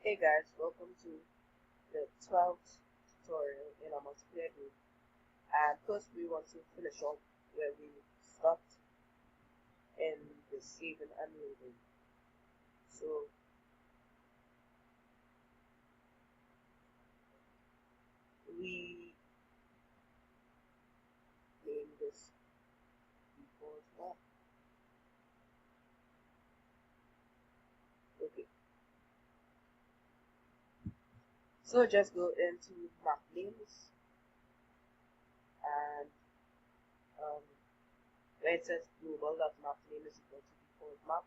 Hey guys, welcome to the 12th tutorial in our multiplayer group. And first we want to finish off where we stopped in the saving and loading. So we name this default map. Okay. So just go into map names and where it says global.map name is equal to default map.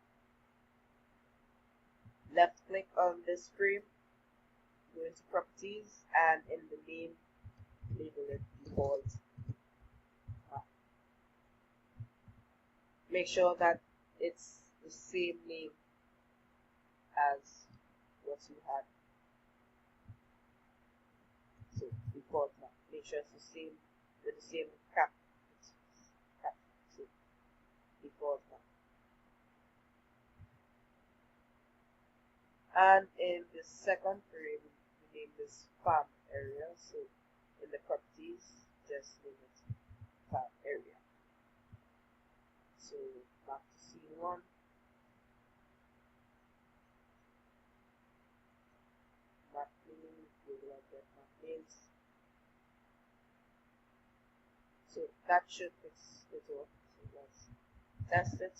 Left click on this frame, go into properties, and in the name label it default map. Make sure that it's the same name as what you had. So default map. Make sure it's the same with the same cap. So default map. And in the second frame, we name this farm area. So in the properties, just name it farm area. So back to scene 1. Map name, we will get map names. So that should fix it all. So let's test it.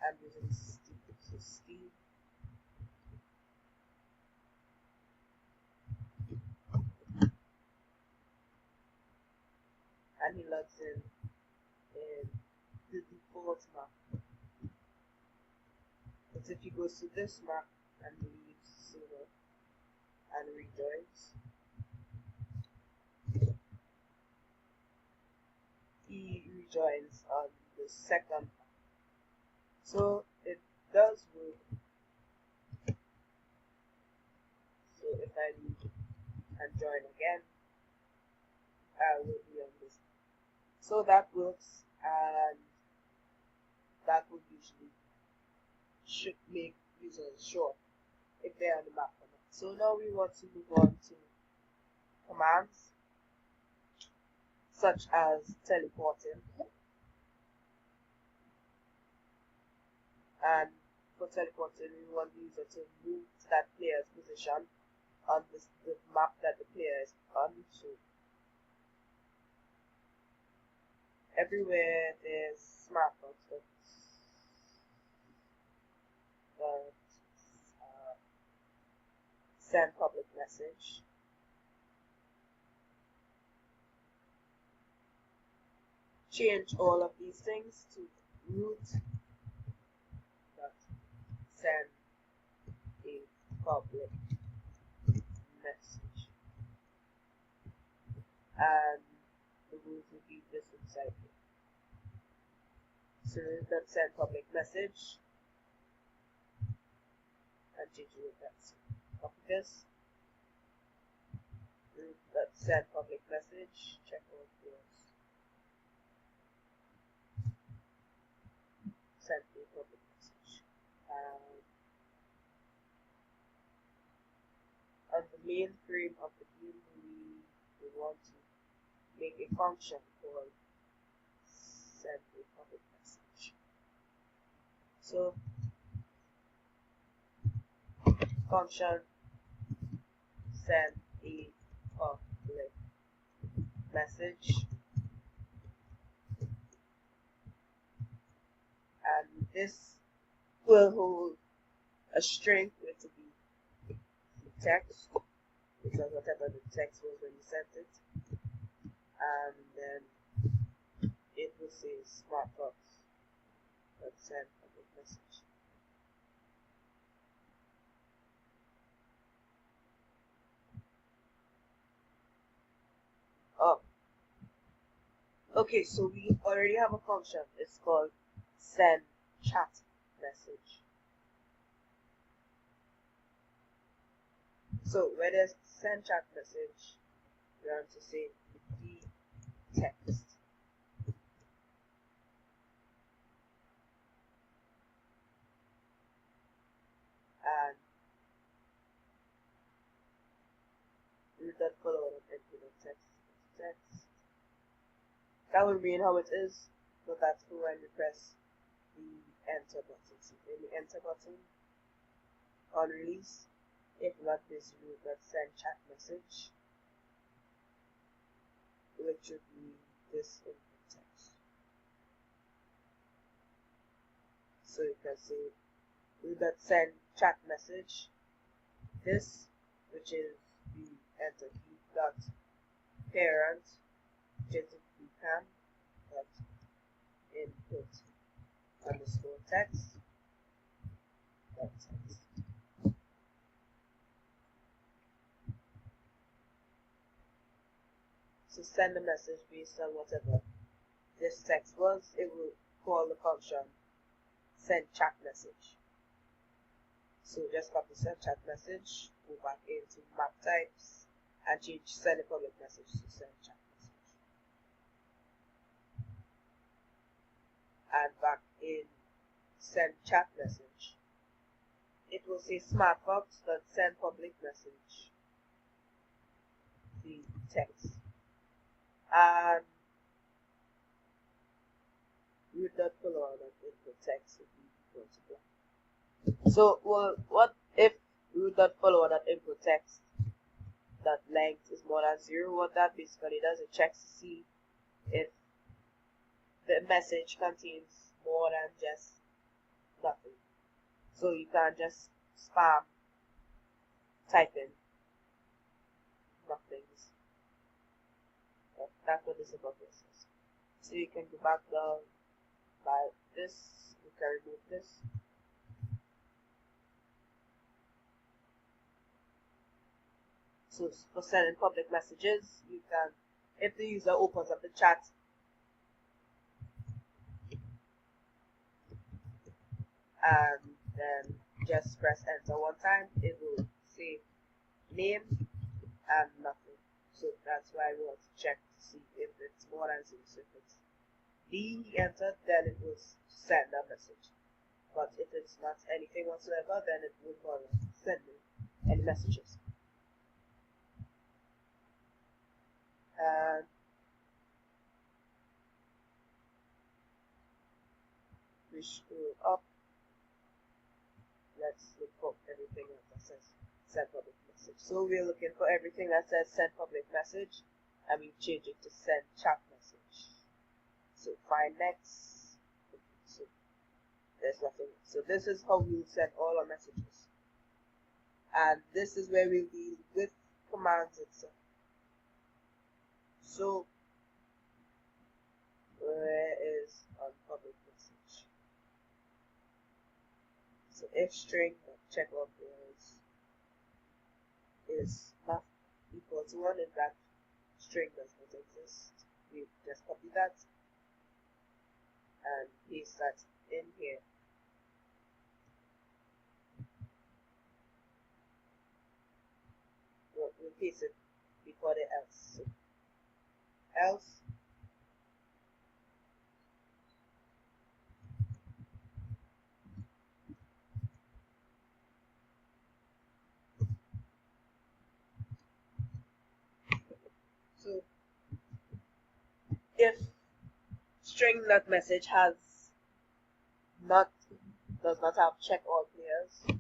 I'm using Steve. So Steve. And he logs in the default map. But if he goes to this map and leaves server and rejoins, he rejoins on the second map. So it does work. So if I leave and join again, I will be on this. So that works, and that would usually should make users sure if they're on the map or not. So now we want to move on to commands such as teleporting. And for teleporting, we want the user to move to that player's position on the map that the player is on. So everywhere there's smart box that send public message. Change all of these things to root dot send a public message, and the root will be this inside here. So root dot send public message and change root dot copy this. Root dot send public message, check all those. Send a public message. On the main frame of the game, we want to make a function called send a public message. So function send a public message, and this will hold a string which will be text, because whatever the text was when you sent it, and then it will say smartbox that send public message. Okay, so we already have a function. It's called send chat message. So when there's send chat message, we want to say the text. that follow on input of text. That will remain how it is, but that's for when you press the enter button. So in the enter button on release, if not this, you will send chat message, which would be this input text. So you can say we will send chat message, this, which is the enter key dot parent, which is the boolean dot input underscore text dot text. So send a message based on whatever this text was. It will call the function send chat message. So just copy send chat message, go back into map types and change send a public message to send chat message. And back in send chat message, it will say smartbox.send public message, the text, and root.color input text would be equal to blank. So, well, what if root.follow that input text that length is more than 0? What that basically does, it checks to see if the message contains more than just nothing. So you can't just spam type in nothings. That's what this above is. So you can go back down by this, you can remove this. So for sending public messages, you can, if the user opens up the chat, and then just press enter one time, it will say name and nothing. So that's why we want to check to see if it's more than 0. So if it's D entered, then it will send a message. But if it's not anything whatsoever, then it will not send any messages. And we scroll up. Let's look for everything that says send public message. So we're looking for everything that says send public message, and we change it to send chat message. So find next. Okay, so there's nothing. So this is how we'll send all our messages. And this is where we'll deal with commands itself. So where is on public message? So if string check out is not equal to 1, if that string does not exist, we just copy that and paste that in here. We'll paste it before the else. So else so if string that message does not have check all players,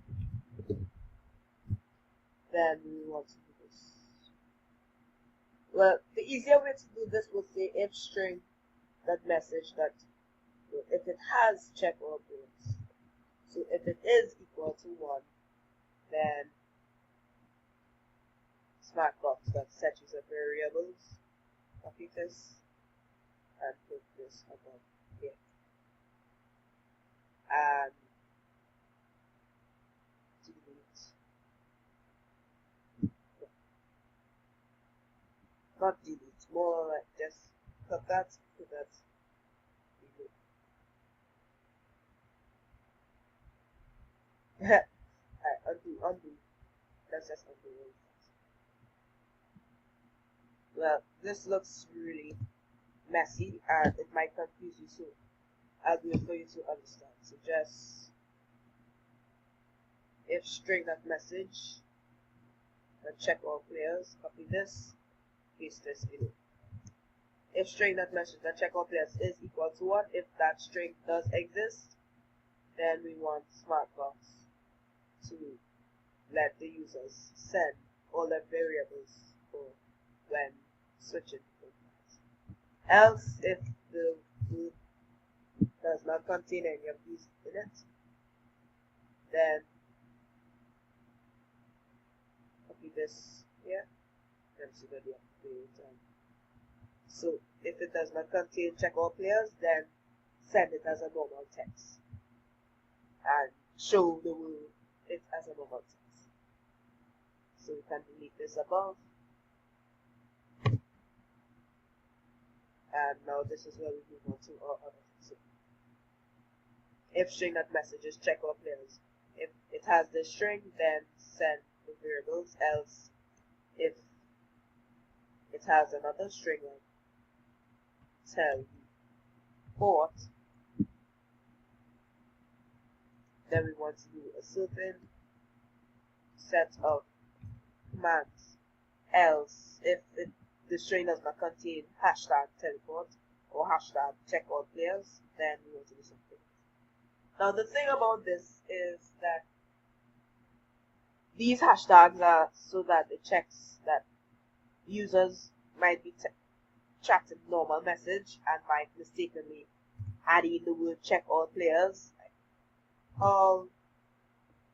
then we want to do this. Well, the easier way to do this would say if string that message that if it has check all players. So if it is equal to 1, then smartbox.set user variables, copy this and put this above here. And delete. Not delete, more like just cut that, put that, delete. Alright, undo. Let's just undo it. Well, this looks really messy and it might confuse you, so I'll do it for you to understand. So just if string that message check all players, copy this, paste this in. If string.message.check all players is equal to 1, if that string does exist, then we want Smartbox to let the users send all their variables for when switching programs. Else, if the group does not contain any of these in it, then copy this here and see that the update. So if it does not contain check all players, then send it as a normal text and show the world it as a normal text. So we can delete this above. And now this is where we move on to our other things. So if string.messages check all players, if it has this string, then send the variables. Else, if it has another string like tell port, then we want to do a certain set of commands. Else, if the string does not contain hashtag teleport or hashtag check all players, then we want to do something. Now the thing about this is that these hashtags are so that it checks that users might be chatting normal message and might mistakenly add in the word check all players. Like, how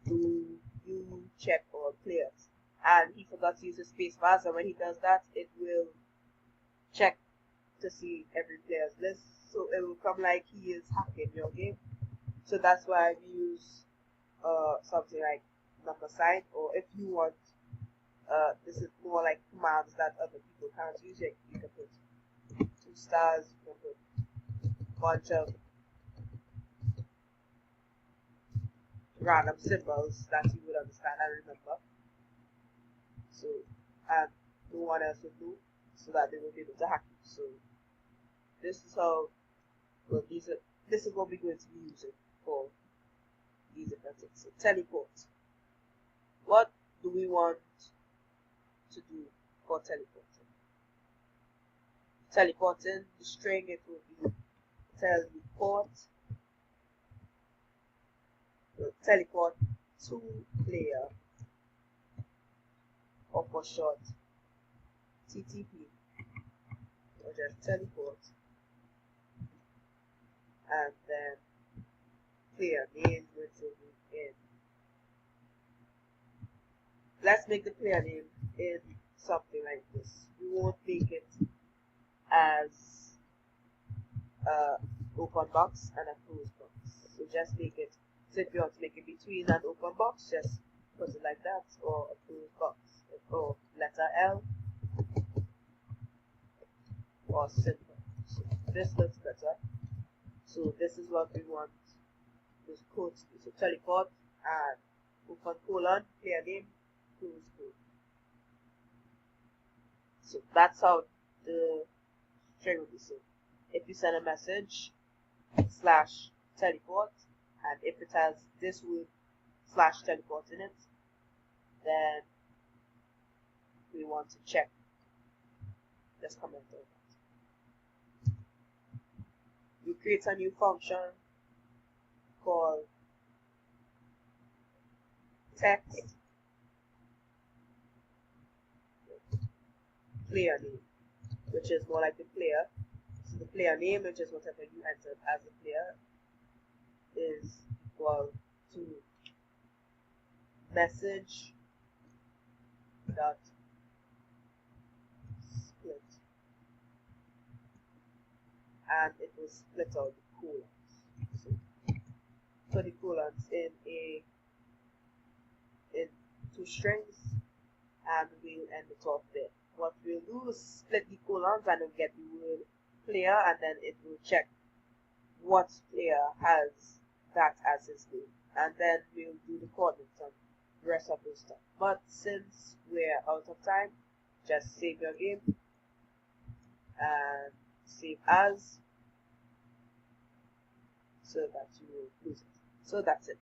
do you check all players? And he forgot to use the spacebar, so when he does that, it will check to see every player's list. So it will come like he is hacking your game. So that's why we use something like number sign, or if you want, this is more like commands that other people can't use. You can put 2 stars, you can put a bunch of random symbols that you would understand and remember. So, and no one else would know, so that they will be able to hack you. So, this is how, well, this is what we're going to be using for these different things. So, teleport. What do we want to do for teleporting? Teleporting, the string, it will be teleport. We'll teleport to player, or for short, TTP, or just teleport, and then player name, which will be in. Let's make the player name in something like this. We won't make it as open box and a closed box. So just make it, so if you want to make it between an open box, just put it like that, or a closed box, or letter L, or symbol. So this looks better. So this is what we want this code to be. So teleport and open colon, player name, close code. So that's how the string will be. So if you send a message slash teleport, and if it has this word slash teleport in it, then we want to check this comment over. We create a new function called text player name, which is more like the player. So the player name, which is whatever you entered as a player, is equal to message dot split, and it will split out the colons. So put the colons in 2 strings, and we'll end it off there. What we'll do is split the colons and we'll get the word player, and then it will check what player has that as his name, and then we'll do the coordinates and the rest of the stuff. But since we're out of time, just save your game and save as, so that you will lose it. So that's it.